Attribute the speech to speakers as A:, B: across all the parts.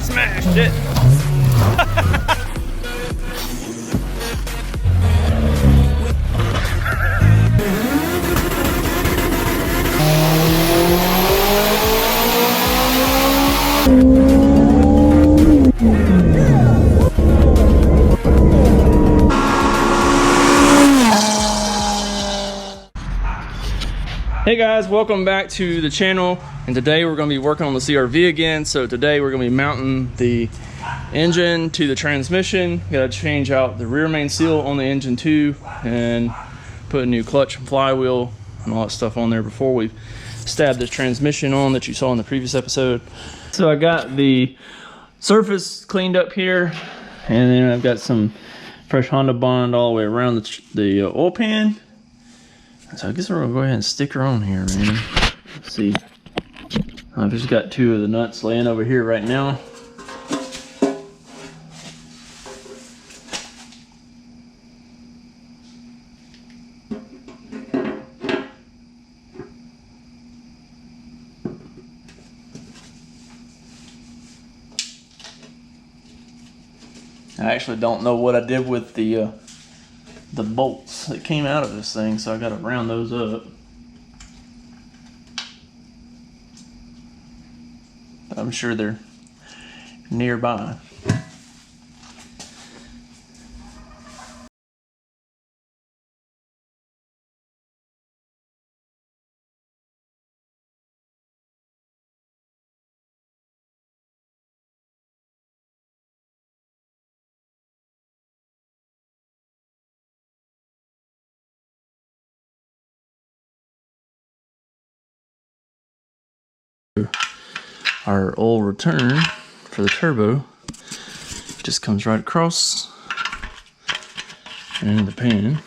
A: Smashed it. Hey guys, welcome back to the channel, and today we're going to be working on the CRV again. So today we're going to be mounting the engine to the transmission. Got to change out the rear main seal on the engine too, and put a new clutch and flywheel and all that stuff on there before we stab this transmission on that you saw in the previous episode. So I got the surface cleaned up here, and then I've got some fresh Honda bond all the way around the oil pan. So I guess we're gonna go ahead and stick her on here, man. Let's see. I've just got two of the nuts laying over here right now. I actually don't know what I did with the bolts that came out of this thing, so I got to round those up. I'm sure they're nearby. Our oil return for the turbo just comes right across and into the pan.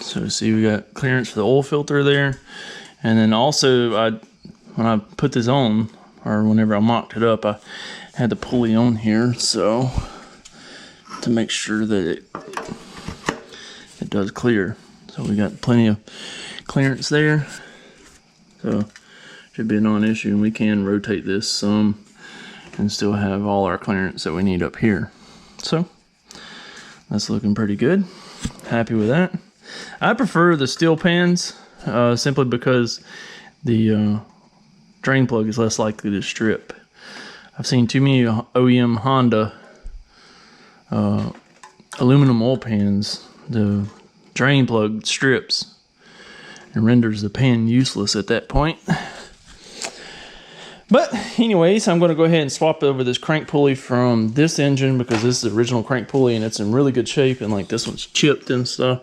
A: So see, we got clearance for the oil filter there, and then also when I put this on, or whenever I mocked it up, I had the pulley on here, so to make sure that it does clear. So we got plenty of clearance there, so should be a non-issue, and we can rotate this some and still have all our clearance that we need up here. So that's looking pretty good. Happy with that. I prefer the steel pans simply because the drain plug is less likely to strip. I've seen too many OEM Honda aluminum oil pans. The drain plug strips and renders the pan useless at that point. But anyways, I'm going to go ahead and swap over this crank pulley from this engine, because this is the original crank pulley and it's in really good shape, and like this one's chipped and stuff.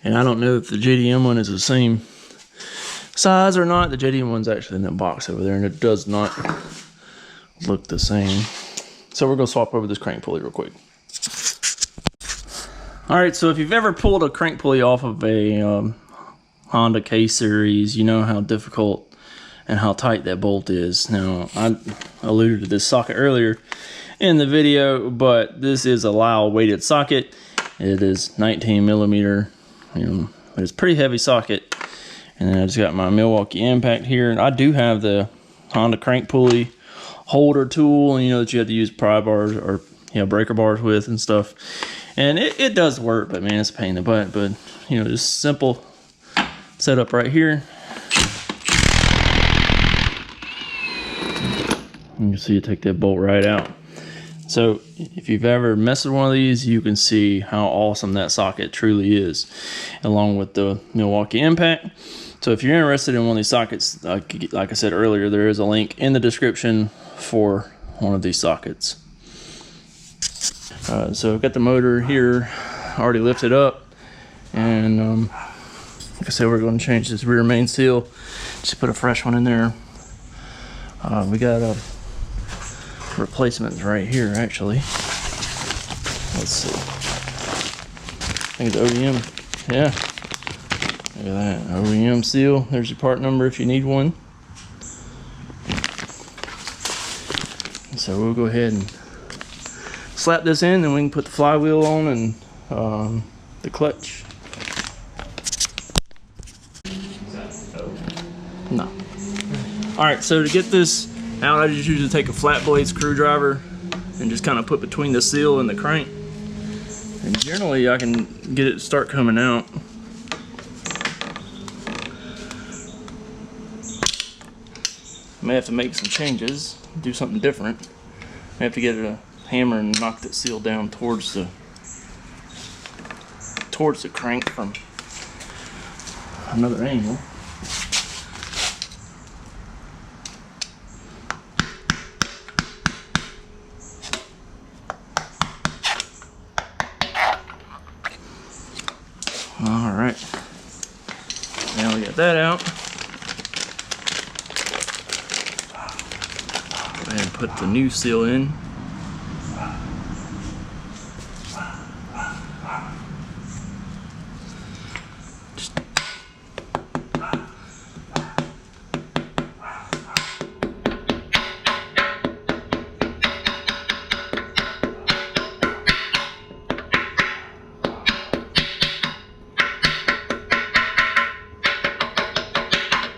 A: And I don't know if the JDM one is the same size or not. The JDM one's actually in that box over there, and it does not look the same. So we're going to swap over this crank pulley real quick. Alright, so if you've ever pulled a crank pulley off of a Honda K series, you know how difficult and how tight that bolt is. Now, I alluded to this socket earlier in the video, but this is a Lyle weighted socket. It is 19 millimeter, but it's a pretty heavy socket. And then I just got my Milwaukee impact here, and I do have the Honda crank pulley holder tool, and that you have to use pry bars or breaker bars with and stuff. And it does work, but man, it's a pain in the butt. But just simple setup right here. You can see you take that bolt right out. So if you've ever messed with one of these, you can see how awesome that socket truly is, along with the Milwaukee impact. So if you're interested in one of these sockets, like I said earlier, there is a link in the description for one of these sockets. So I've got the motor here already lifted up, and like I said, we're going to change this rear main seal. Just put a fresh one in there. We got replacements right here, actually. Let's see. I think it's OEM. Yeah. Look at that. OEM seal. There's your part number if you need one. So we'll go ahead and slap this in, and we can put the flywheel on and the clutch. No. Alright, so to get this out, I just usually take a flat blade screwdriver and just kind of put between the seal and the crank. And generally I can get it to start coming out. I may have to make some changes, do something different. I have to get a hammer and knock that seal down towards the crank from another angle. All right, now we got that out. Go ahead and put the new seal in.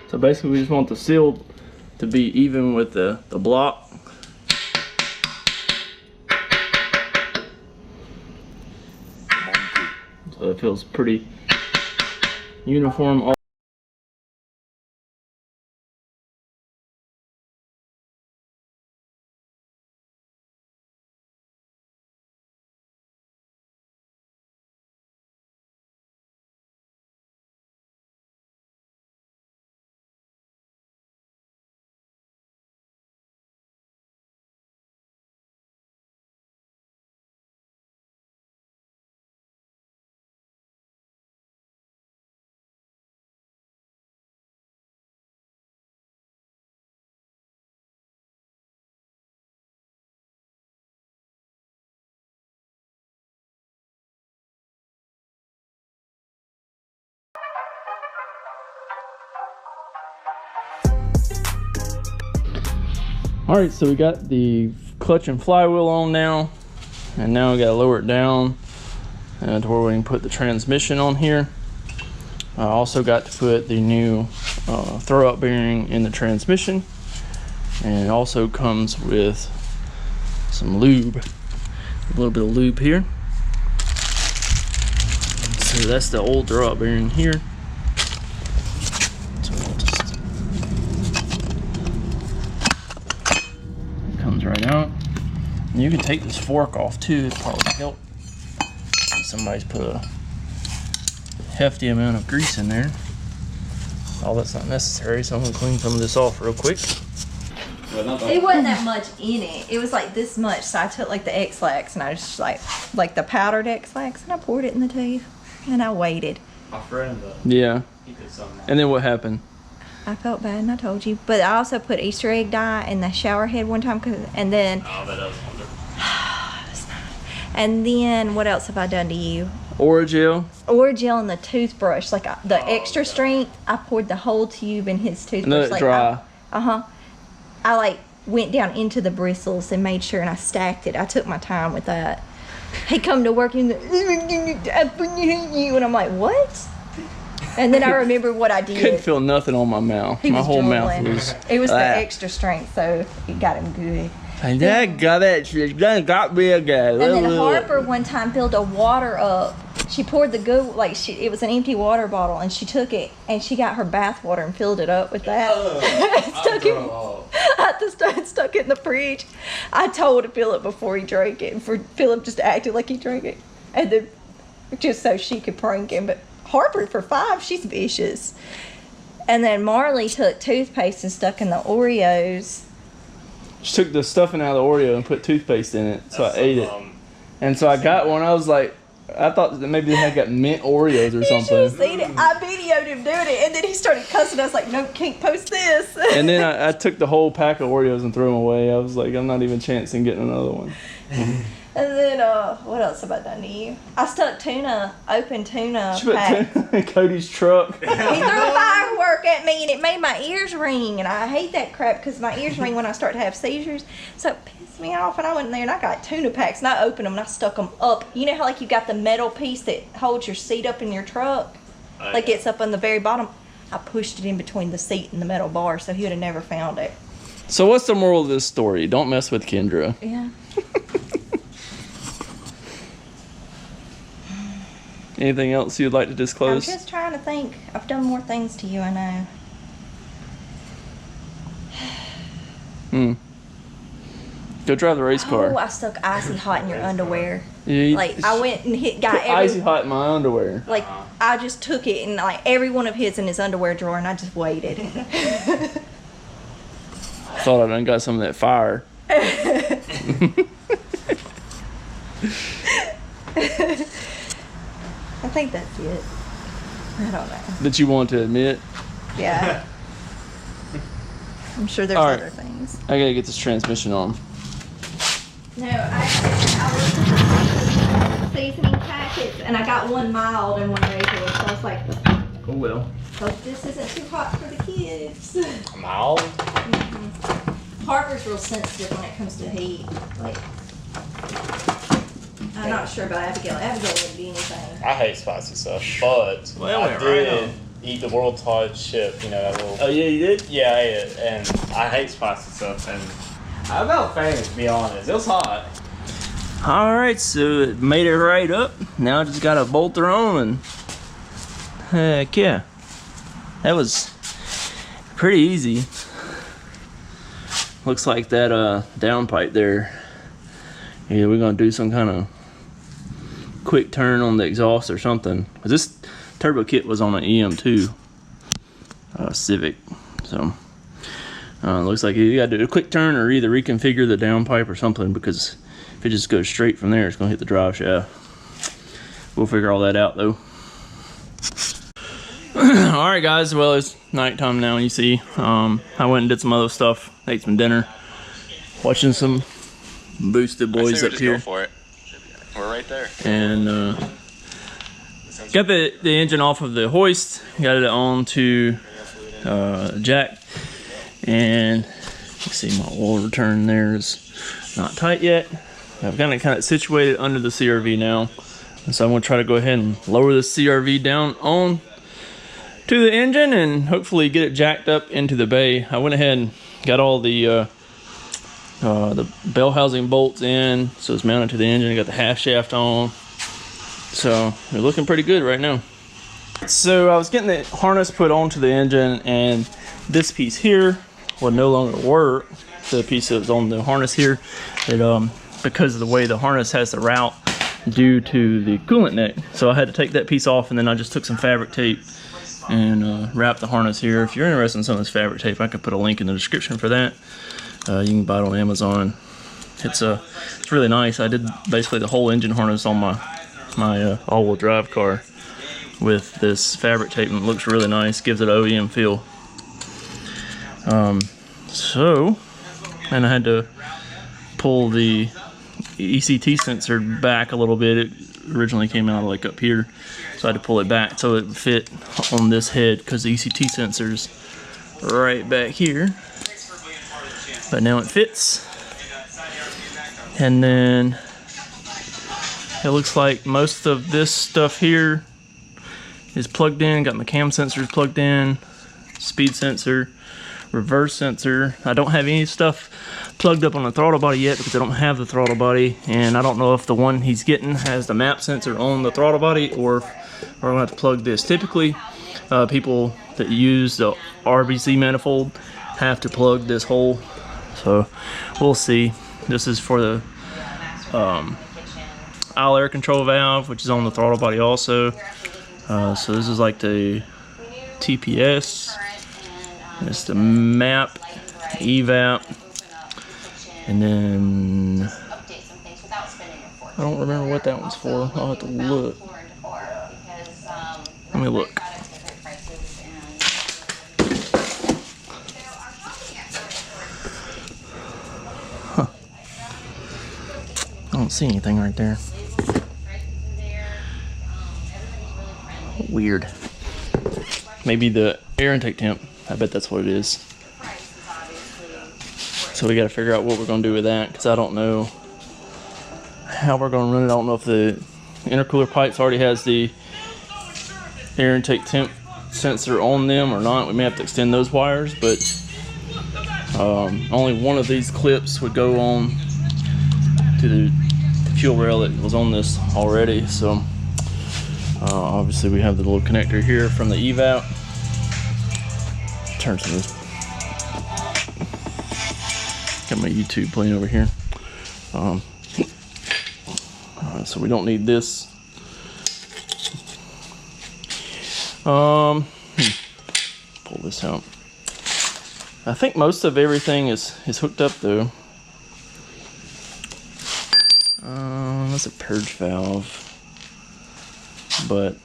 A: So basically we just want the seal to be even with the block. So it feels pretty uniform. Alright, so we got the clutch and flywheel on now, and now we gotta lower it down to where we can put the transmission on here. I also got to put the new throw-out bearing in the transmission, and it also comes with some lube, a little bit of lube here. So that's the old throw-out bearing here. Right out. And you can take this fork off too, it'd probably help. Somebody's put a hefty amount of grease in there. All that's not necessary, so I'm gonna clean some of this off real quick.
B: It wasn't that much in it. It was like this much, so I took like the X-Lax and I just like the powdered X-Lax, and I poured it in the tube and I waited.
C: My friend,
A: yeah.
C: he did something.
A: And then what happened?
B: I felt bad and I told you. But I also put Easter egg dye in the shower head one time, and then...
C: Oh, that does wonder.
B: And then, what else have I done to you?
A: Orajel.
B: Orajel in the toothbrush, like the extra strength. I poured the whole tube in his toothbrush.
A: Let it dry.
B: I like went down into the bristles and made sure, and I stacked it. I took my time with that. He come to work and I'm like, what? And then I remember what I did.
A: Couldn't feel nothing on my mouth. My whole mouth was...
B: It was the extra strength, so it got him good.
A: And that got it. She got real good.
B: And then Harper one time filled a water up. She poured the good, it was an empty water bottle, and she took it and she got her bath water and filled it up with that. Stuck it in the fridge. I told Philip before he drank it, and Philip just acted like he drank it, and then just so she could prank him. But Harper, for 5, she's vicious. And then Marley took toothpaste and stuck in the Oreos.
A: She took the stuffing out of the Oreo and put toothpaste in it, so I ate it. And so I got one. I was like, I thought that maybe they had got mint Oreos or something.
B: You should have seen it. I videoed him doing it, and then he started cussing. I was like, "No, can't post this."
A: And then I took the whole pack of Oreos and threw them away. I was like, I'm not even chancing getting another one.
B: And then, what else have I done to you? I stuck open tuna
A: She put
B: pack.
A: tuna in Cody's truck.
B: He threw firework at me, and it made my ears ring, and I hate that crap because my ears ring when I start to have seizures. So it pissed pissed me off. And I went in there and I got tuna packs and I opened them and I stuck them up. You know how like you got the metal piece that holds your seat up in your truck? Like it's up on the very bottom. I pushed it in between the seat and the metal bar so he would have never found it.
A: So what's the moral of this story? Don't mess with Kendra.
B: Yeah.
A: Anything else you'd like to
B: I'm
A: disclose?
B: just trying to think. I've done more things to you, I know.
A: Go drive the race car.
B: Oh, I stuck icy hot in your underwear.
A: Yeah,
B: Like I went and got
A: icy hot in my underwear.
B: Like I just took it and like every one of his in his underwear drawer and I just waited.
A: Thought I done got some of that fire.
B: I think that's it. I don't know.
A: That you want to admit.
B: Yeah. I'm sure there's
A: All right.
B: other things.
A: I gotta get this transmission on.
B: No, I looked at the seasoning packets and I got one mild and one regular. So I was like,
A: Oh well.
B: hope this isn't too hot for the kids.
C: Mild?
B: Harper's real sensitive when it comes to heat. Like, I'm not sure about Abigail. Abigail wouldn't be anything.
C: I hate spicy stuff, but
A: Well,
C: I
A: right
C: did
A: on.
C: eat the world's hottest chip, you know, that little...
A: Oh yeah, you did?
C: Yeah, I ate it, and I hate spicy stuff, and I'm not a fan, to be honest. It was hot.
A: All right, so it made it right up. Now I just gotta bolt her on, and heck yeah, that was pretty easy. Looks like that downpipe there. Yeah, we're gonna do some kind of quick turn on the exhaust or something. 'Cause this turbo kit was on an EM2 Civic, so looks like you gotta do a quick turn or either reconfigure the downpipe or something, because if it just goes straight from there, it's gonna hit the drive shaft. We'll figure all that out though. All right, guys. Well, it's nighttime now. You see, I went and did some other stuff. Ate some dinner. Watching some Boosted Boys up here.
D: Go for it. We're right there.
A: And got the engine off of the hoist. Got it onto jack. And you see my oil return there is not tight yet. I've got it kind of situated under the CRV now. And so I'm going to try to go ahead and lower the CRV down on to the engine and hopefully get it jacked up into the bay. I went ahead and got all the bell housing bolts in, so it's mounted to the engine. I got the half shaft on, so they're looking pretty good right now. So I was getting the harness put onto the engine, and this piece here will no longer work. The piece that was on the harness here, it because of the way the harness has the route due to the coolant neck, so I had to take that piece off, and then I just took some fabric tape and wrap the harness here. If you're interested in some of this fabric tape, I could put a link in the description for that. You can buy it on Amazon. It's really nice. I did basically the whole engine harness on my all-wheel drive car with this fabric tape, and it looks really nice. Gives it an OEM feel. And I had to pull the ECT sensor back a little bit. It originally came out like up here, so I had to pull it back so it would fit on this head, because the ECT sensor's right back here. But now it fits. And then it looks like most of this stuff here is plugged in. Got my cam sensors plugged in, speed sensor, reverse sensor. I don't have any stuff plugged up on the throttle body yet because I don't have the throttle body, and I don't know if the one he's getting has the map sensor on the throttle body or if we're gonna have to plug this. Typically, people that use the RBC manifold have to plug this hole, so we'll see. This is for the aisle air control valve, which is on the throttle body also. So this is like the TPS. It's the map, evap, and then I don't remember what that one's for. I'll have to look. Let me look. Huh. I don't see anything right there. Weird. Maybe the air intake temp. I bet that's what it is. So we got to figure out what we're going to do with that, because I don't know how we're going to run it. I don't know if the intercooler pipes already has the air intake temp sensor on them or not. We may have to extend those wires, but only one of these clips would go on to the fuel rail that was on this already. So obviously we have the little connector here from the evap. Turn some of this. Got my YouTube playing over here. So we don't need this. Pull this out. I think most of everything is hooked up though. That's a purge valve, but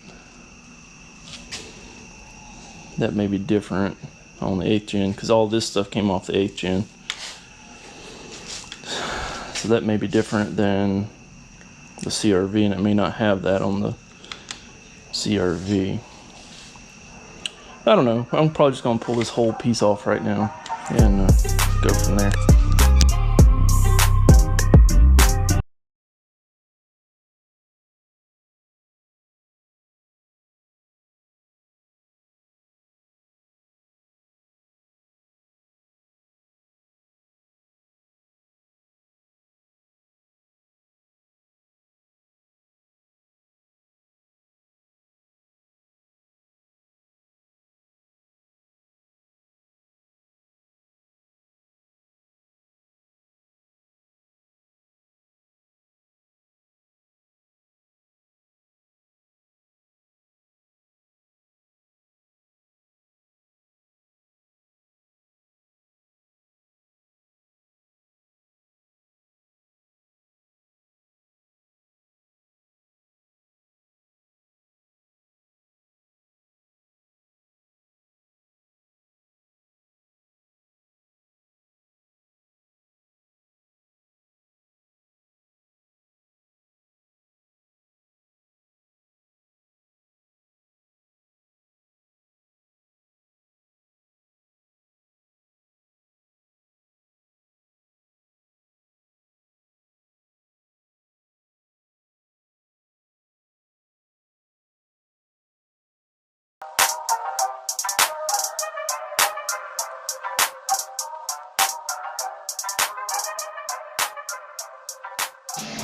A: that may be different on the 8th gen, because all this stuff came off the 8th gen. So that may be different than the CRV, and it may not have that on the CRV. I don't know. I'm probably just going to pull this whole piece off right now and go from there.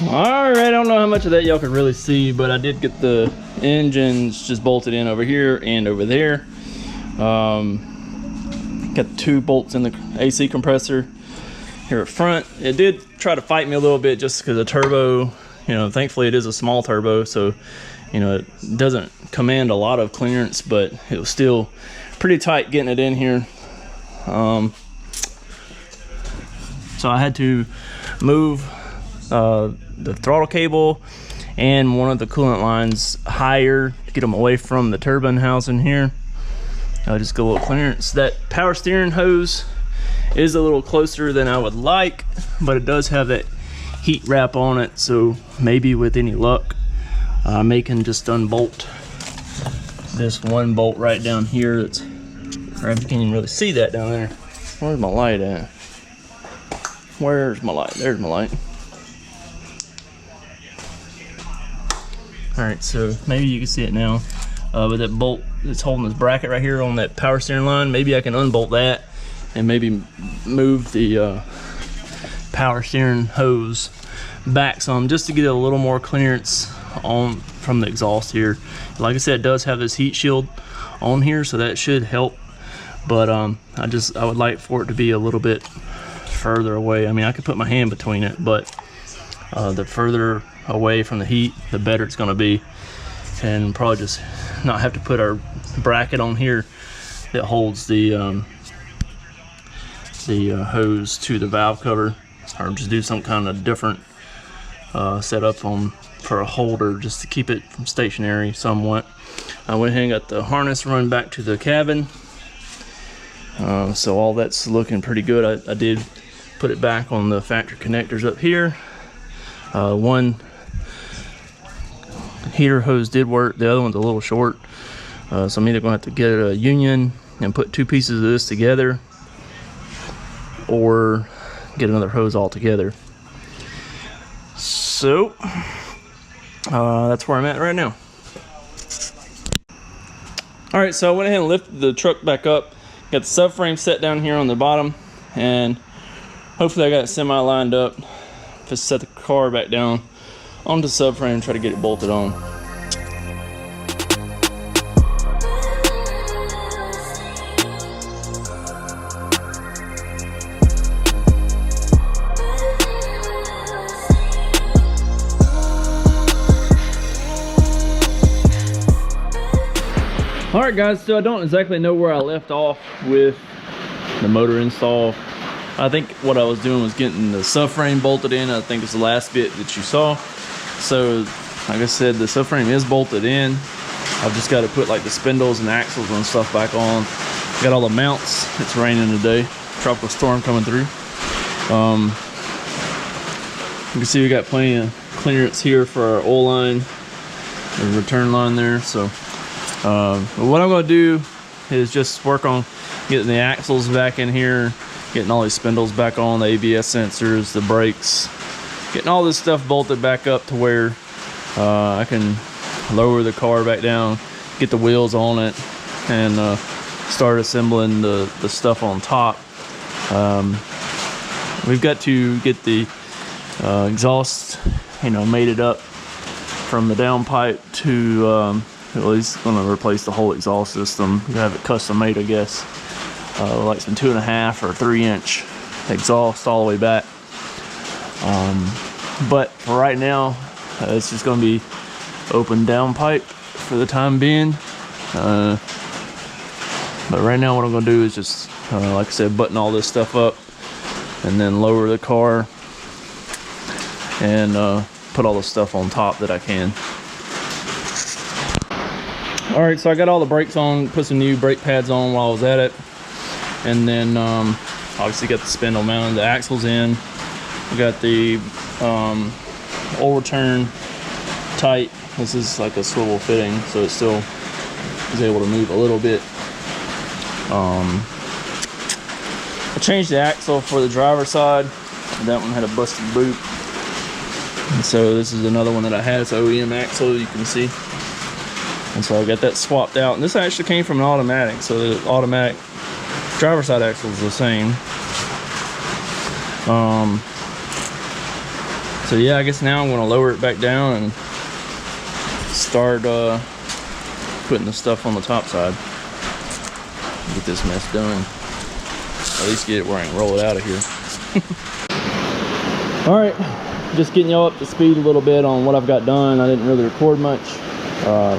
A: Alright, I don't know how much of that y'all could really see, but I did get the engines just bolted in over here and over there. Got 2 bolts in the AC compressor here at front. It did try to fight me a little bit just because the turbo, you know, thankfully it is a small turbo, so, you know, it doesn't command a lot of clearance, but it was still pretty tight getting it in here. So I had to move the throttle cable and one of the coolant lines higher to get them away from the turbine housing here. Just get a little clearance. That power steering hose is a little closer than I would like, but it does have that heat wrap on it, so maybe with any luck I may can just unbolt this one bolt right down here. That's, or you can't even really see that down there. Where's my light at? Where's my light? There's my light. Alright, so maybe you can see it now. With that bolt that's holding this bracket right here on that power steering line, maybe I can unbolt that and maybe move the power steering hose back some just to get a little more clearance on from the exhaust here. Like I said, it does have this heat shield on here, so that should help, but I would like for it to be a little bit further away. I mean, I could put my hand between it, but the further away from the heat, the better it's going to be, and probably just not have to put our bracket on here that holds the hose to the valve cover, or just do some kind of different setup for a holder just to keep it from stationary somewhat. I went ahead and got the harness run back to the cabin, so all that's looking pretty good. I did put it back on the factory connectors up here. One heater hose did work, the other one's a little short, so I'm either going to have to get a union and put 2 pieces of this together, or get another hose all together. So that's where I'm at right now. All right, so I went ahead and lifted the truck back up. Got the subframe set down here on the bottom, and hopefully I got it semi lined up. Just set the car back down onto the subframe and try to get it bolted on. Alright guys, so I don't exactly know where I left off with the motor install. I think what I was doing was getting the subframe bolted in. I think it's the last bit that you saw. So like I said, the subframe is bolted in. I've just got to put like the spindles and axles and stuff back on. Got all the mounts. It's raining today. Tropical storm coming through. You can see we got plenty of clearance here for our oil line, the return line there. So what I'm going to do is just work on getting the axles back in here, getting all these spindles back on, the ABS sensors, the brakes, getting all this stuff bolted back up to where I can lower the car back down, get the wheels on it, and start assembling the stuff on top. We've got to get the exhaust, mated up from the downpipe to well, he's going to replace the whole exhaust system. You have it custom made, I guess. Like some 2.5 or 3-inch exhaust all the way back. But for right now, it's just going to be open downpipe for the time being. But right now, what I'm going to do is just, like I said, button all this stuff up and then lower the car and put all the stuff on top that I can. Alright, so I got all the brakes on, put some new brake pads on while I was at it. And then obviously got the spindle mounted, the axles in. We got the oil return tight. This is like a swivel fitting, so it still is able to move a little bit. I changed the axle for the driver's side. That one had a busted boot. And so this is another one that I had. It's an OEM axle, you can see. And so I got that swapped out. And this actually came from an automatic, so the automatic driver's side axle is the same. So yeah, I guess now I'm going to lower it back down and start putting the stuff on the top side. Get this mess done. At least get it where I can roll it out of here. Alright, just getting y'all up to speed a little bit on what I've got done. I didn't really record much.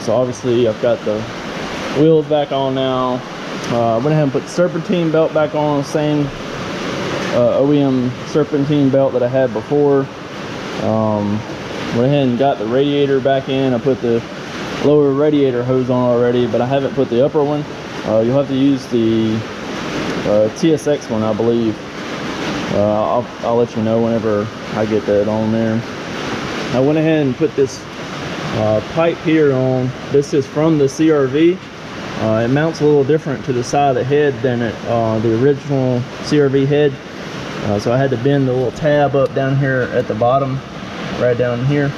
A: So obviously I've got the wheels back on now. Went ahead and put the serpentine belt back on, same OEM serpentine belt that I had before. Went ahead and got the radiator back in. I put the lower radiator hose on already, but I haven't put the upper one. You'll have to use the TSX one, I believe. I'll let you know whenever I get that on there. I went ahead and put this pipe here on. This is from the CRV. It mounts a little different to the side of the head than the original CRV head. So I had to bend the little tab up down here at the bottom, right down here,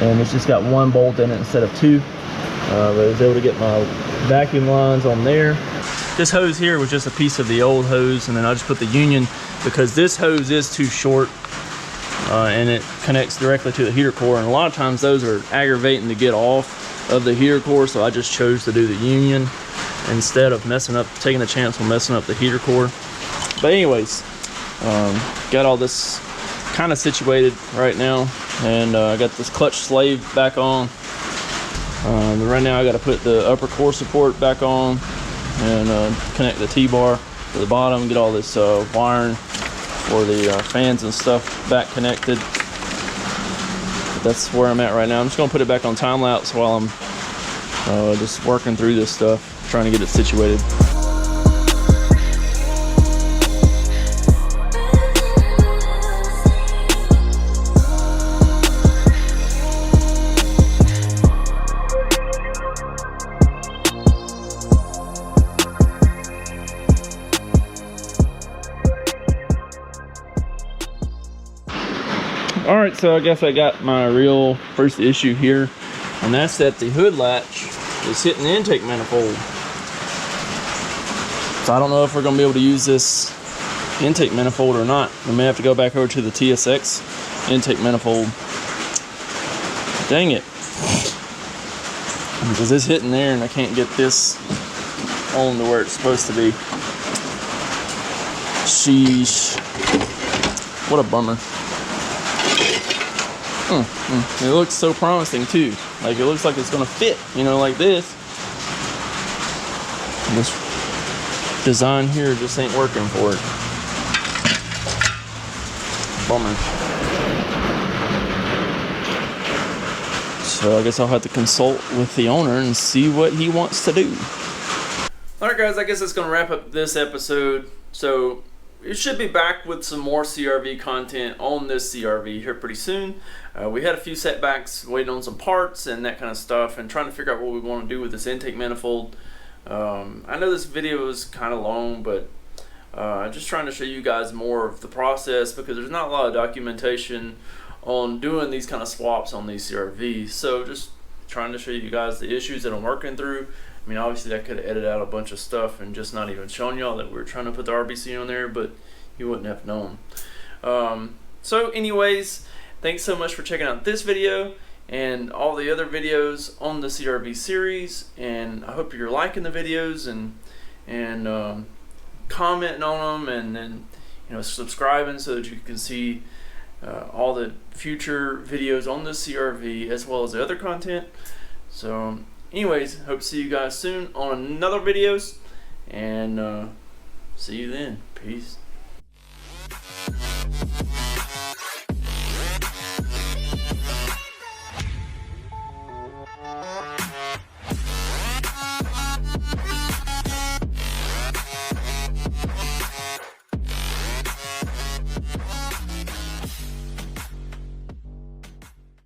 A: and it's just got one bolt in it instead of two. But I was able to get my vacuum lines on there. This hose here was just a piece of the old hose, and then I just put the union because this hose is too short and it connects directly to the heater core, and a lot of times those are aggravating to get off of the heater core, so I just chose to do the union instead of taking a chance on messing up the heater core. But anyways, got all this kind of situated right now, and I got this clutch slave back on. Right now I got to put the upper core support back on and connect the T-bar to the bottom, get all this wiring for the fans and stuff back connected. But that's where I'm at right now. I'm just going to put it back on time lapse while I'm just working through this stuff, trying to get it situated. All right, so I guess I got my real first issue here, and that's that the hood latch is hitting the intake manifold. So I don't know if we're gonna be able to use this intake manifold or not. We may have to go back over to the TSX intake manifold. Dang it. Because it's hitting there and I can't get this on to where it's supposed to be. Sheesh. What a bummer. It looks so promising too. Like it looks like it's gonna fit, you know, like this. And this design here just ain't working for it. Bummer. So I guess I'll have to consult with the owner and see what he wants to do. Alright guys, I guess that's gonna wrap up this episode. So it should be back with some more CRV content on this CRV here pretty soon. We had a few setbacks waiting on some parts and that kind of stuff, and trying to figure out what we want to do with this intake manifold. I know this video is kind of long, but just trying to show you guys more of the process, because there's not a lot of documentation on doing these kind of swaps on these CRVs. So just trying to show you guys the issues that I'm working through. I mean, obviously I could have edited out a bunch of stuff and just not even shown y'all that we were trying to put the RBC on there, but you wouldn't have known. So anyways, thanks so much for checking out this video and all the other videos on the CRV series, and I hope you're liking the videos and commenting on them, and then, you know, subscribing so that you can see all the future videos on the CRV as well as the other content. So anyways, hope to see you guys soon on another videos, and see you then. Peace.